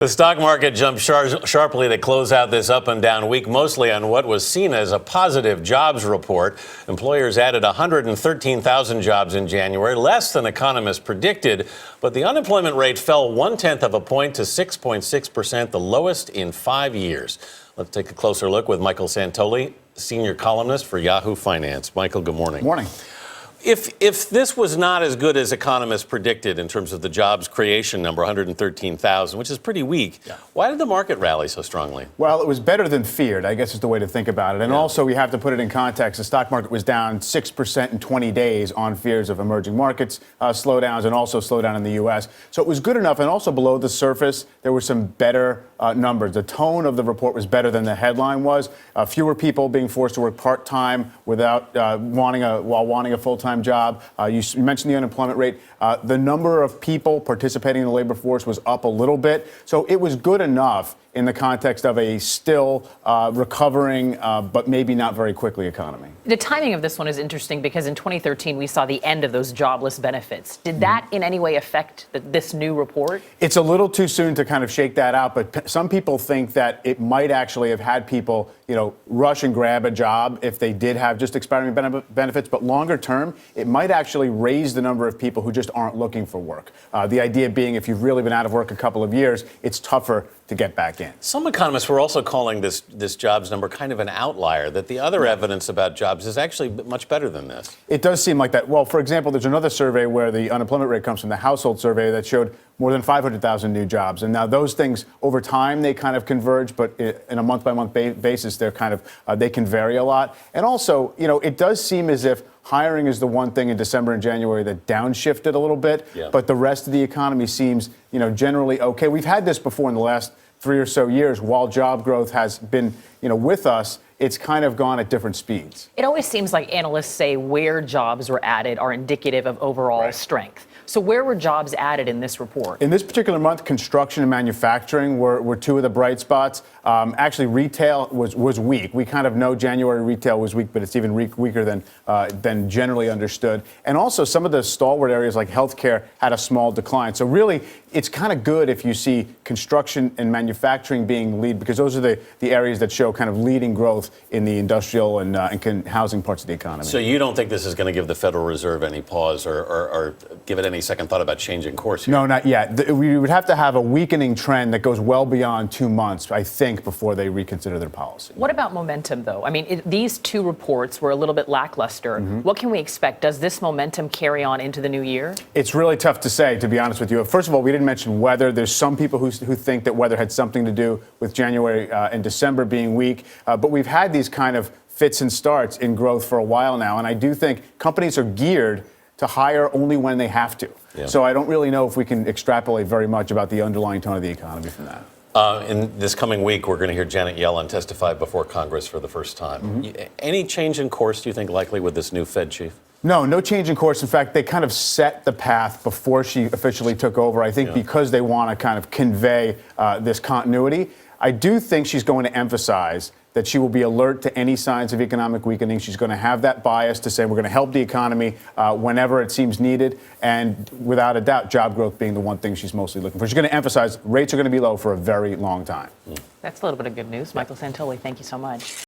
The stock market jumped sharply to close out this up and down week, mostly on what was seen as a positive jobs report. Employers added 113,000 jobs in January, less than economists predicted, but the unemployment rate fell 0.1 of a point to 6.6%, the lowest in 5 years. Let's take a closer look with Michael Santoli, senior columnist for Yahoo Finance. Michael, good morning. Morning. If this was not as good as economists predicted in terms of the jobs creation number, 113,000, which is pretty weak, why did the market rally so strongly? Well, it was better than feared, I guess is the way to think about it. And also, we have to put it in context. The stock market was down 6% in 20 days on fears of emerging markets slowdowns and also slowdown in the U.S. So it was good enough. And also below the surface, there were some better numbers. The tone of the report was better than the headline was. Fewer people being forced to work part-time without wanting a full-time job. You mentioned the unemployment rate. The number of people participating in the labor force was up a little bit. So it was good enough in the context of a still recovering, but maybe not very quickly economy. The timing of this one is interesting because in 2013, we saw the end of those jobless benefits. Did that in any way affect this new report? It's a little too soon to kind of shake that out, but some people think that it might actually have had people, rush and grab a job if they did have just expiring benefits. But longer term, it might actually raise the number of people who just aren't looking for work. The idea being if you've really been out of work a couple of years, it's tougher to get back in. Some economists were also calling this jobs number kind of an outlier, that the other evidence about jobs is actually much better than this. It does seem like that. Well, for example, there's another survey where the unemployment rate comes from the household survey that showed more than 500,000 new jobs. And now those things over time, they kind of converge, but in a month-by-month basis, they're kind of, they can vary a lot. And also, it does seem as if hiring is the one thing in December and January that downshifted a little bit, but the rest of the economy seems, generally okay. We've had this before in the last 3 or so years. While job growth has been, with us, it's kind of gone at different speeds. It always seems like analysts say where jobs were added are indicative of overall strength. So where were jobs added in this report? In this particular month, construction and manufacturing were two of the bright spots. Actually, retail was weak. We kind of know January retail was weak, but it's even weaker than generally understood. And also, some of the stalwart areas like healthcare had a small decline. So really, it's kind of good if you see construction and manufacturing being lead, because those are the areas that show kind of leading growth in the industrial and housing parts of the economy. So you don't think this is going to give the Federal Reserve any pause or give it any second thought about changing course here? No, not yet. We would have to have a weakening trend that goes well beyond 2 months, I think, before they reconsider their policy. What about momentum, though? I mean, these two reports were a little bit lackluster. What can we expect? Does this momentum carry on into the new year? It's really tough to say, to be honest with you. First of all, we didn't mention weather. There's some people who think that weather had something to do with January and December being weak. But we've had these kind of fits and starts in growth for a while now. And I do think companies are geared to hire only when they have to. So I don't really know if we can extrapolate very much about the underlying tone of the economy from that. In this coming week, we're going to hear Janet Yellen testify before Congress for the first time. Any change in course, do you think, likely with this new Fed chief? No change in course. In fact, they kind of set the path before she officially took over, I think, because they want to kind of convey this continuity. I do think she's going to emphasize that she will be alert to any signs of economic weakening. She's going to have that bias to say we're going to help the economy whenever it seems needed. And without a doubt, job growth being the one thing she's mostly looking for. She's going to emphasize rates are going to be low for a very long time. That's a little bit of good news. Michael Santoli, thank you so much.